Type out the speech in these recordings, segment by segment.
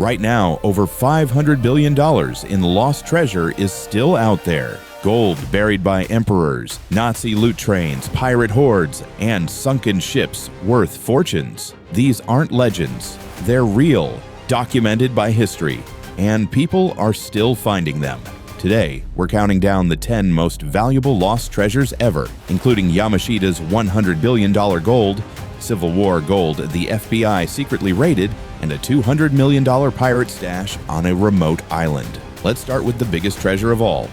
Right now, over $500 billion in lost treasure is still out there. Gold buried by emperors, Nazi loot trains, pirate hordes, and sunken ships worth fortunes. These aren't legends. They're real, documented by history, and people are still finding them. Today, we're counting down the 10 most valuable lost treasures ever, including Yamashita's $100 billion gold, Civil War gold the FBI secretly raided, and a $200 million pirate stash on a remote island. Let's start with the biggest treasure of all.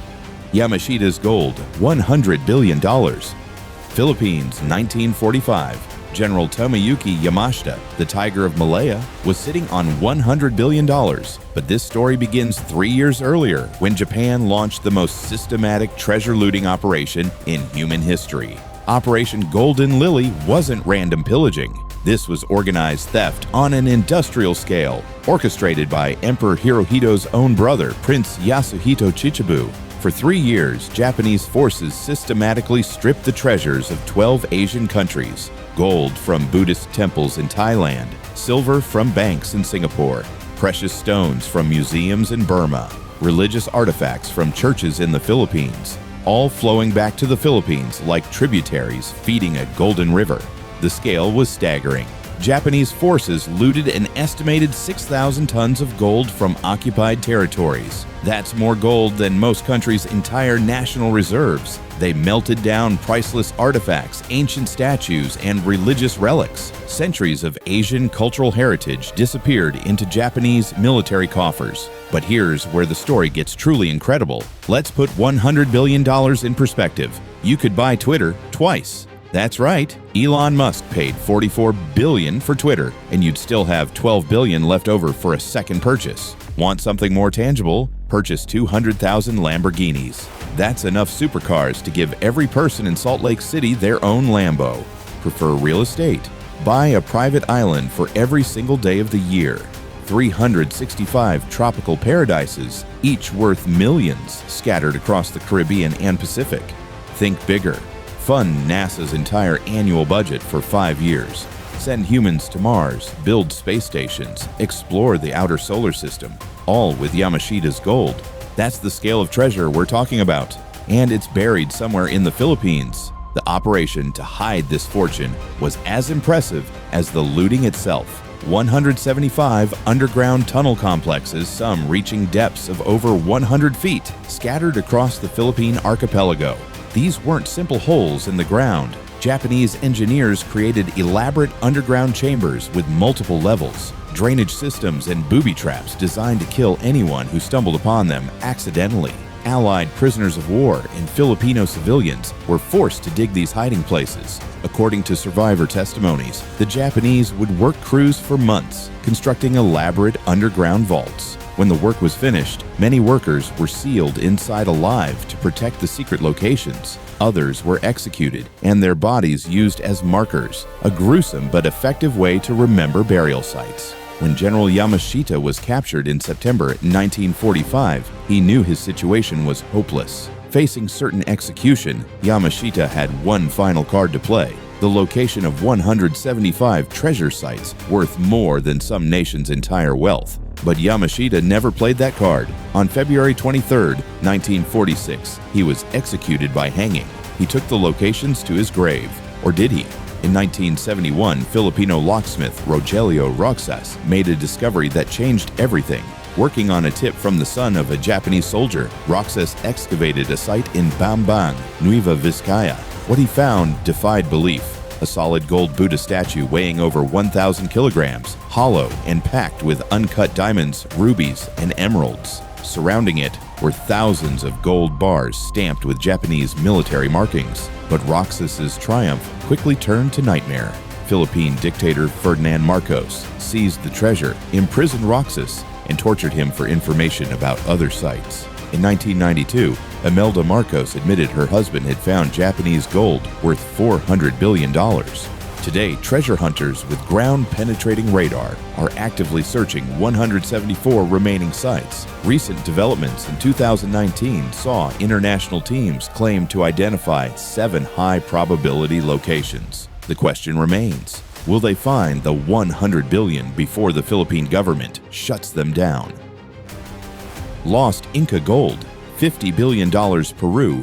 Yamashita's gold, $100 billion. Philippines, 1945. General Tomoyuki Yamashita, the Tiger of Malaya, was sitting on $100 billion. But this story begins 3 years earlier when Japan launched the most systematic treasure looting operation in human history. Operation Golden Lily wasn't random pillaging. This was organized theft on an industrial scale, orchestrated by Emperor Hirohito's own brother, Prince Yasuhito Chichibu. For 3 years, Japanese forces systematically stripped the treasures of 12 Asian countries: gold from Buddhist temples in Thailand, silver from banks in Singapore, precious stones from museums in Burma, religious artifacts from churches in the Philippines, all flowing back to the Philippines like tributaries feeding a golden river. The scale was staggering. Japanese forces looted an estimated 6,000 tons of gold from occupied territories. That's more gold than most countries' entire national reserves. They melted down priceless artifacts, ancient statues, and religious relics. Centuries of Asian cultural heritage disappeared into Japanese military coffers. But here's where the story gets truly incredible. Let's put $100 billion in perspective. You could buy Twitter twice. That's right, Elon Musk paid $44 billion for Twitter, and you'd still have $12 billion left over for a second purchase. Want something more tangible? Purchase 200,000 Lamborghinis. That's enough supercars to give every person in Salt Lake City their own Lambo. Prefer real estate? Buy a private island for every single day of the year. 365 tropical paradises, each worth millions, scattered across the Caribbean and Pacific. Think bigger. Fund NASA's entire annual budget for 5 years. Send humans to Mars, build space stations, explore the outer solar system, all with Yamashita's gold. That's the scale of treasure we're talking about, and it's buried somewhere in the Philippines. The operation to hide this fortune was as impressive as the looting itself. 175 underground tunnel complexes, some reaching depths of over 100 feet, scattered across the Philippine archipelago. These weren't simple holes in the ground. Japanese engineers created elaborate underground chambers with multiple levels, drainage systems, and booby traps designed to kill anyone who stumbled upon them accidentally. Allied prisoners of war and Filipino civilians were forced to dig these hiding places. According to survivor testimonies, the Japanese would work crews for months, constructing elaborate underground vaults. When the work was finished, many workers were sealed inside alive to protect the secret locations. Others were executed and their bodies used as markers, a gruesome but effective way to remember burial sites. When General Yamashita was captured in September 1945, he knew his situation was hopeless. Facing certain execution, Yamashita had one final card to play: the location of 175 treasure sites worth more than some nation's entire wealth. But Yamashita never played that card. On February 23, 1946, he was executed by hanging. He took the locations to his grave. Or did he? In 1971, Filipino locksmith Rogelio Roxas made a discovery that changed everything. Working on a tip from the son of a Japanese soldier, Roxas excavated a site in Bambang, Nueva Vizcaya. What he found defied belief. A solid gold Buddha statue weighing over 1,000 kilograms, hollow and packed with uncut diamonds, rubies, and emeralds. Surrounding it were thousands of gold bars stamped with Japanese military markings. But Roxas's triumph quickly turned to nightmare. Philippine dictator Ferdinand Marcos seized the treasure, imprisoned Roxas, and tortured him for information about other sites. In 1992, Imelda Marcos admitted her husband had found Japanese gold worth $400 billion. Today, treasure hunters with ground-penetrating radar are actively searching 174 remaining sites. Recent developments in 2019 saw international teams claim to identify 7 high-probability locations. The question remains, Will they find the 100 billion before the Philippine government shuts them down? Lost Inca Gold, $50 billion Peru,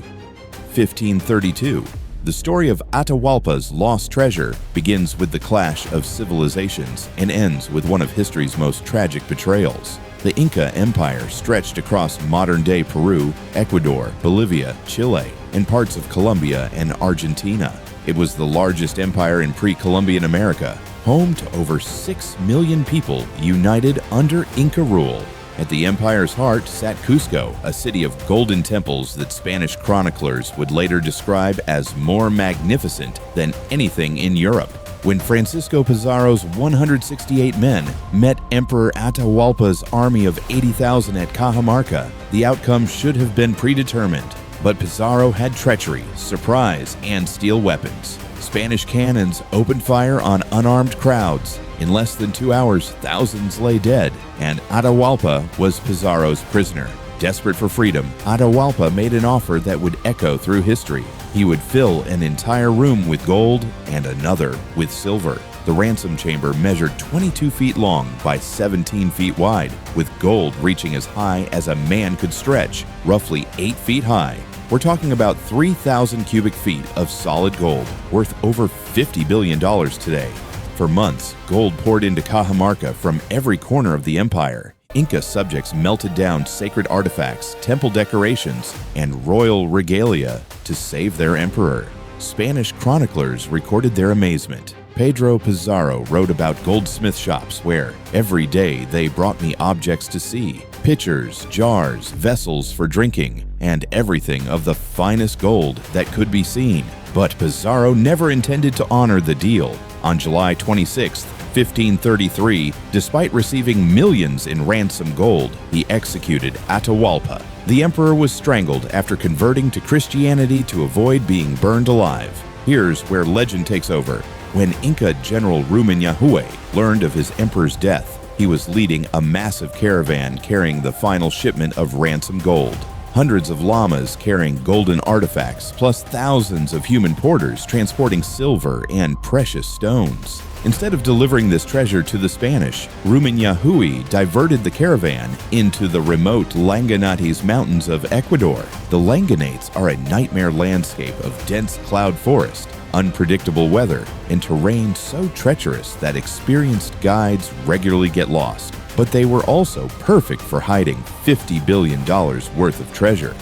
1532. The story of Atahualpa's lost treasure begins with the clash of civilizations and ends with one of history's most tragic betrayals. The Inca Empire stretched across modern-day Peru, Ecuador, Bolivia, Chile, and parts of Colombia and Argentina. It was the largest empire in pre-Columbian America, home to over 6 million people united under Inca rule. At the empire's heart sat Cusco, a city of golden temples that Spanish chroniclers would later describe as more magnificent than anything in Europe. When Francisco Pizarro's 168 men met Emperor Atahualpa's army of 80,000 at Cajamarca, the outcome should have been predetermined. But Pizarro had treachery, surprise, and steel weapons. Spanish cannons opened fire on unarmed crowds. In less than 2 hours, thousands lay dead, and Atahualpa was Pizarro's prisoner. Desperate for freedom, Atahualpa made an offer that would echo through history. He would fill an entire room with gold and another with silver. The ransom chamber measured 22 feet long by 17 feet wide, with gold reaching as high as a man could stretch, roughly 8 feet high. We're talking about 3,000 cubic feet of solid gold, worth over $50 billion today. For months, gold poured into Cajamarca from every corner of the empire. Inca subjects melted down sacred artifacts, temple decorations, and royal regalia to save their emperor. Spanish chroniclers recorded their amazement. Pedro Pizarro wrote about goldsmith shops where, every day, they brought me objects to see, pitchers, jars, vessels for drinking, and everything of the finest gold that could be seen. But Pizarro never intended to honor the deal. On July 26, 1533, despite receiving millions in ransom gold, he executed Atahualpa. The emperor was strangled after converting to Christianity to avoid being burned alive. Here's where legend takes over. When Inca General Rumiñahui learned of his emperor's death, he was leading a massive caravan carrying the final shipment of ransom gold. Hundreds of llamas carrying golden artifacts, plus thousands of human porters transporting silver and precious stones. Instead of delivering this treasure to the Spanish, Rumiñahui diverted the caravan into the remote Llanganates mountains of Ecuador. The Llanganates are a nightmare landscape of dense cloud forest, unpredictable weather, and terrain so treacherous that experienced guides regularly get lost. But they were also perfect for hiding $50 billion worth of treasure.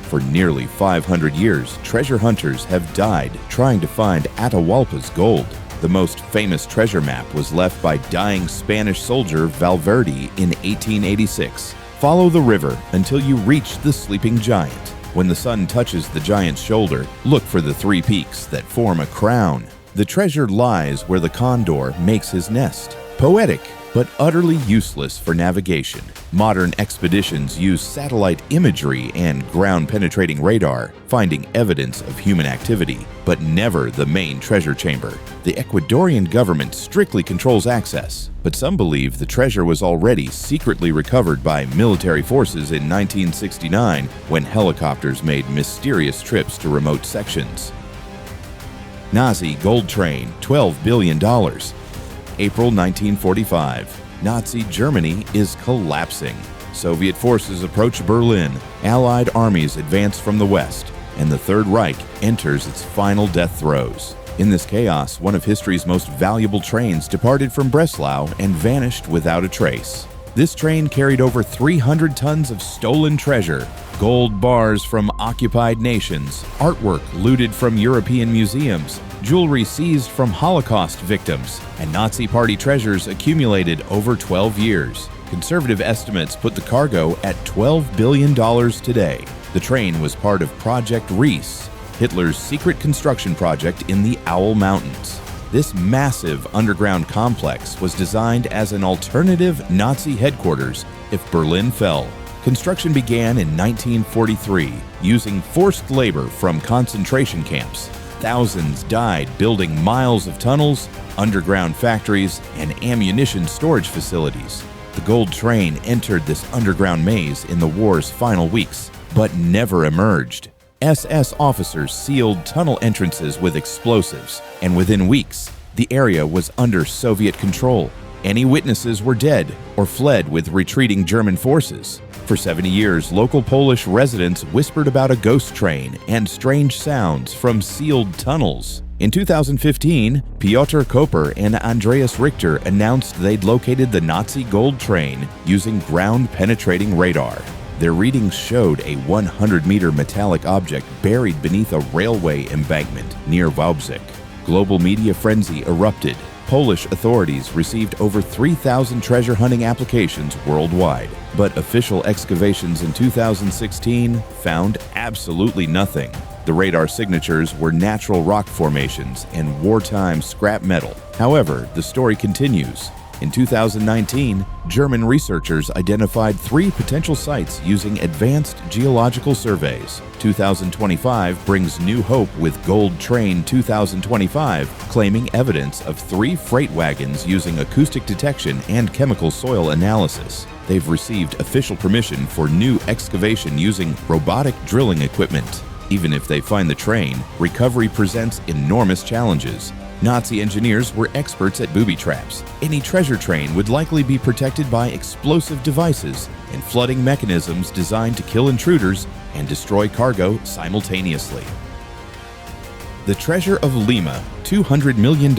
For nearly 500 years, treasure hunters have died trying to find Atahualpa's gold. The most famous treasure map was left by dying Spanish soldier Valverde in 1886. Follow the river until you reach the sleeping giant. When the sun touches the giant's shoulder, look for the 3 peaks that form a crown. The treasure lies where the condor makes his nest. Poetic, but utterly useless for navigation. Modern expeditions use satellite imagery and ground-penetrating radar, finding evidence of human activity, but never the main treasure chamber. The Ecuadorian government strictly controls access, but some believe the treasure was already secretly recovered by military forces in 1969 when helicopters made mysterious trips to remote sections. Nazi gold train, $12 billion. April 1945. Nazi Germany is collapsing. Soviet forces approach Berlin. Allied armies advance from the west, and the Third Reich enters its final death throes. In this chaos, one of history's most valuable trains departed from Breslau and vanished without a trace. This train carried over 300 tons of stolen treasure, gold bars from occupied nations, artwork looted from European museums, jewelry seized from Holocaust victims, and Nazi Party treasures accumulated over 12 years. Conservative estimates put the cargo at $12 billion today. The train was part of Project Reese, Hitler's secret construction project in the Owl Mountains. This massive underground complex was designed as an alternative Nazi headquarters if Berlin fell. Construction began in 1943 using forced labor from concentration camps. Thousands died building miles of tunnels, underground factories, and ammunition storage facilities. The gold train entered this underground maze in the war's final weeks, but never emerged. SS officers sealed tunnel entrances with explosives, and within weeks, The area was under Soviet control. Any witnesses were dead or fled with retreating German forces. For 70 years, local Polish residents whispered about a ghost train and strange sounds from sealed tunnels. In 2015, Piotr Koper and Andreas Richter announced they'd located the Nazi gold train using ground-penetrating radar. Their readings showed a 100-meter metallic object buried beneath a railway embankment near Wałbrzych. Global media frenzy erupted. Polish authorities received over 3,000 treasure hunting applications worldwide, but official excavations in 2016 found absolutely nothing. The radar signatures were natural rock formations and wartime scrap metal. However, the story continues. In 2019, German researchers identified 3 potential sites using advanced geological surveys. 2025 brings new hope with Gold Train 2025 claiming evidence of 3 freight wagons using acoustic detection and chemical soil analysis. They've received official permission for new excavation using robotic drilling equipment. Even if they find the train, recovery presents enormous challenges. Nazi engineers were experts at booby traps. Any treasure train would likely be protected by explosive devices and flooding mechanisms designed to kill intruders and destroy cargo simultaneously. The Treasure of Lima, $200 million.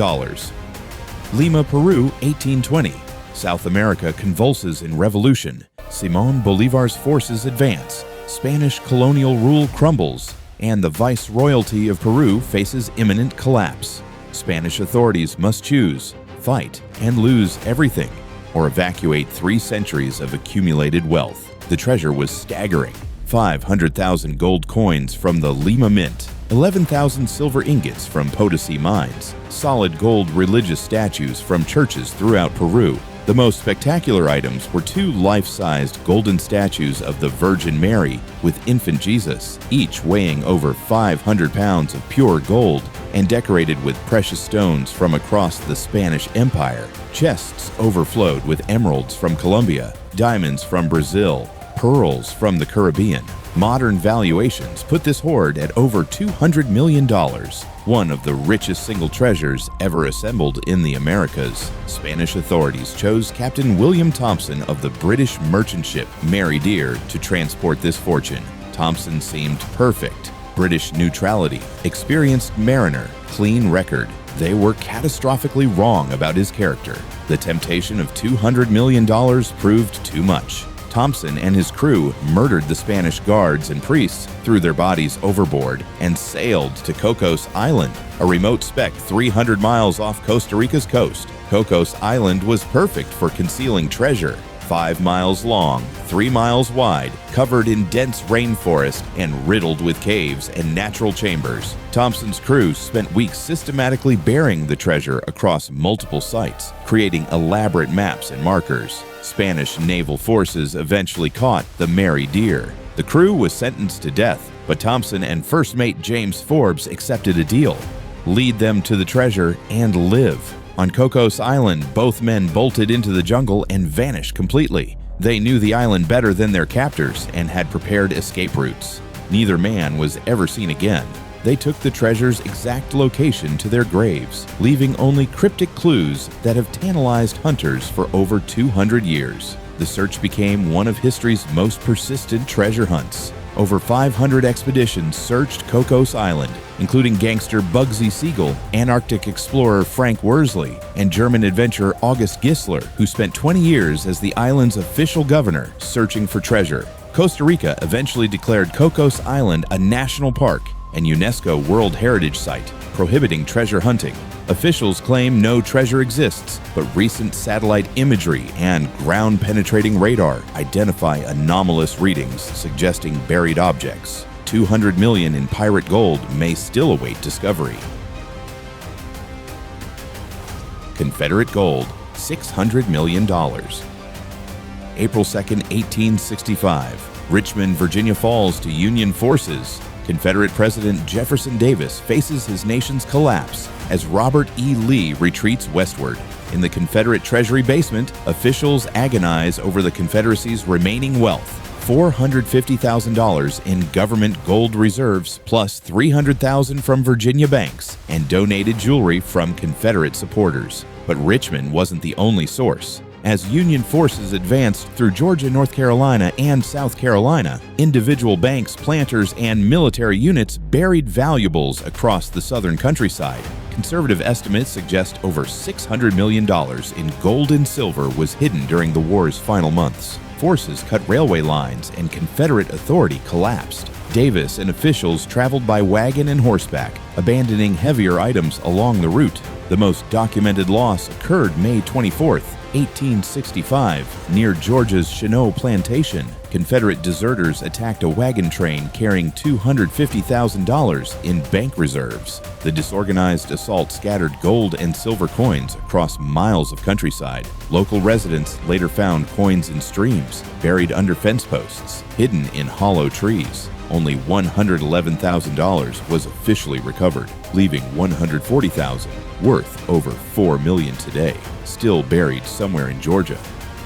Lima, Peru, 1820. South America convulses in revolution. Simón Bolívar's forces advance. Spanish colonial rule crumbles, and the viceroyalty of Peru faces imminent collapse. Spanish authorities must choose, fight, and lose everything, or evacuate 3 centuries of accumulated wealth. The treasure was staggering. 500,000 gold coins from the Lima Mint, 11,000 silver ingots from Potosi mines, solid gold religious statues from churches throughout Peru. The most spectacular items were 2 life-sized golden statues of the Virgin Mary with infant Jesus, each weighing over 500 pounds of pure gold and decorated with precious stones from across the Spanish Empire. Chests overflowed with emeralds from Colombia, diamonds from Brazil, pearls from the Caribbean. Modern valuations put this hoard at over $200 million, one of the richest single treasures ever assembled in the Americas. Spanish authorities chose Captain William Thompson of the British merchant ship Mary Dear to transport this fortune. Thompson seemed perfect. British neutrality, experienced mariner, clean record. They were catastrophically wrong about his character. The temptation of $200 million proved too much. Thompson and his crew murdered the Spanish guards and priests, threw their bodies overboard, and sailed to Cocos Island, a remote speck 300 miles off Costa Rica's coast. Cocos Island was perfect for concealing treasure. 5 miles long, 3 miles wide, covered in dense rainforest, and riddled with caves and natural chambers. Thompson's crew spent weeks systematically burying the treasure across multiple sites, creating elaborate maps and markers. Spanish naval forces eventually caught the Mary Dear. The crew was sentenced to death, but Thompson and first mate James Forbes accepted a deal: lead them to the treasure and live. On Cocos Island, both men bolted into the jungle and vanished completely. They knew the island better than their captors and had prepared escape routes. Neither man was ever seen again. They took the treasure's exact location to their graves, leaving only cryptic clues that have tantalized hunters for over 200 years. The search became one of history's most persistent treasure hunts. Over 500 expeditions searched Cocos Island, including gangster Bugsy Siegel, Antarctic explorer Frank Worsley, and German adventurer August Gissler, who spent 20 years as the island's official governor searching for treasure. Costa Rica eventually declared Cocos Island a national park and UNESCO World Heritage Site, prohibiting treasure hunting. Officials claim no treasure exists, but recent satellite imagery and ground-penetrating radar identify anomalous readings suggesting buried objects. 200 million in pirate gold may still await discovery. Confederate Gold, $600 million. April 2, 1865. Richmond, Virginia falls to Union forces. Confederate President Jefferson Davis faces his nation's collapse as Robert E. Lee retreats westward. In the Confederate Treasury basement, officials agonize over the Confederacy's remaining wealth. $450,000 in government gold reserves plus $300,000 from Virginia banks and donated jewelry from Confederate supporters. But Richmond wasn't the only source. As Union forces advanced through Georgia, North Carolina, and South Carolina, individual banks, planters, and military units buried valuables across the southern countryside. Conservative estimates suggest over $600 million in gold and silver was hidden during the war's final months. Forces cut railway lines, and Confederate authority collapsed. Davis and officials traveled by wagon and horseback, abandoning heavier items along the route. The most documented loss occurred May 24, 1865, near Georgia's Chenot Plantation. Confederate deserters attacked a wagon train carrying $250,000 in bank reserves. The disorganized assault scattered gold and silver coins across miles of countryside. Local residents later found coins in streams, buried under fence posts, hidden in hollow trees. Only $111,000 was officially recovered, leaving $140,000, worth over $4 million today, still buried somewhere in Georgia.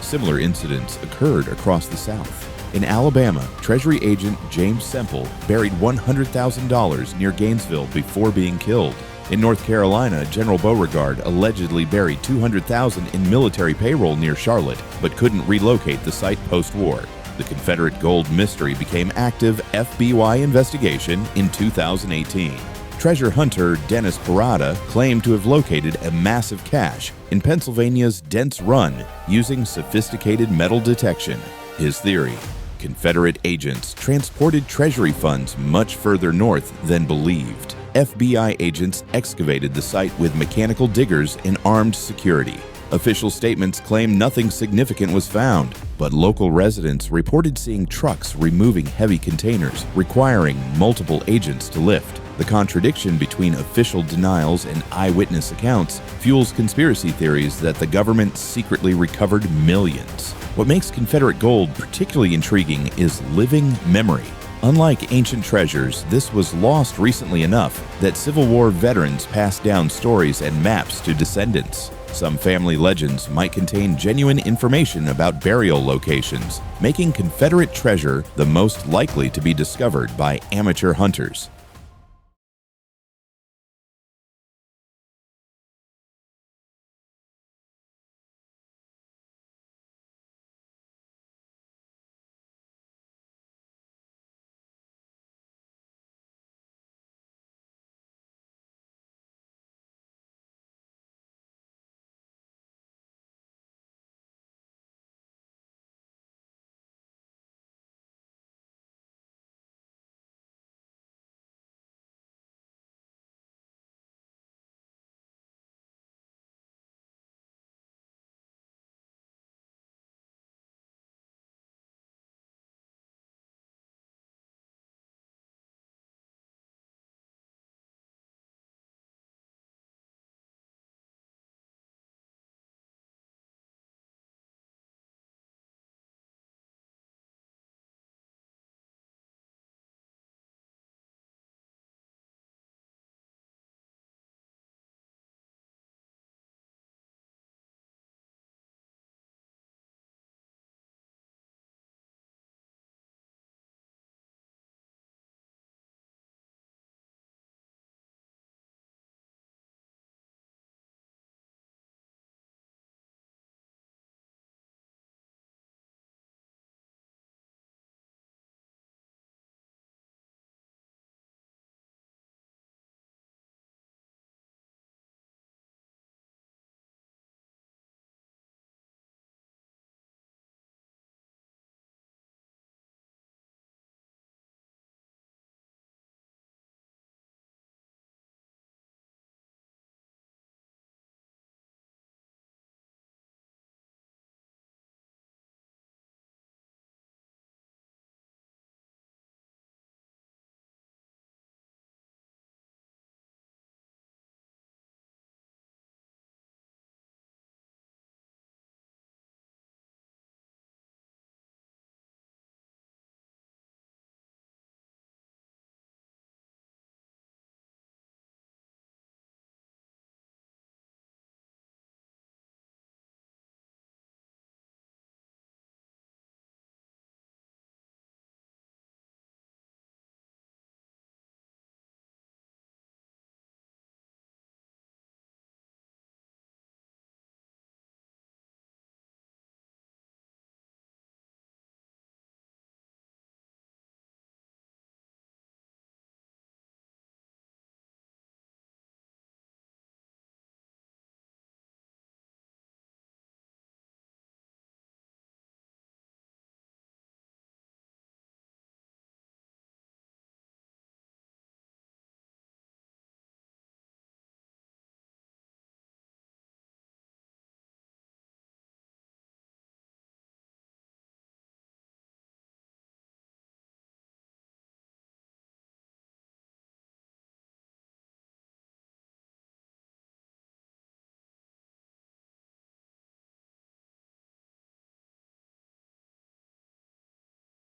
Similar incidents occurred across the South. In Alabama, Treasury agent James Semple buried $100,000 near Gainesville before being killed. In North Carolina, General Beauregard allegedly buried $200,000 in military payroll near Charlotte, but couldn't relocate the site post-war. The Confederate Gold mystery became active FBI investigation in 2018. Treasure hunter Dennis Parada claimed to have located a massive cache in Pennsylvania's Dense Run using sophisticated metal detection. His theory: Confederate agents transported treasury funds much further north than believed. FBI agents excavated the site with mechanical diggers and armed security. Official statements claim nothing significant was found, but local residents reported seeing trucks removing heavy containers, requiring multiple agents to lift. The contradiction between official denials and eyewitness accounts fuels conspiracy theories that the government secretly recovered millions. What makes Confederate gold particularly intriguing is living memory. Unlike ancient treasures, this was lost recently enough that Civil War veterans passed down stories and maps to descendants. Some family legends might contain genuine information about burial locations, making Confederate treasure the most likely to be discovered by amateur hunters.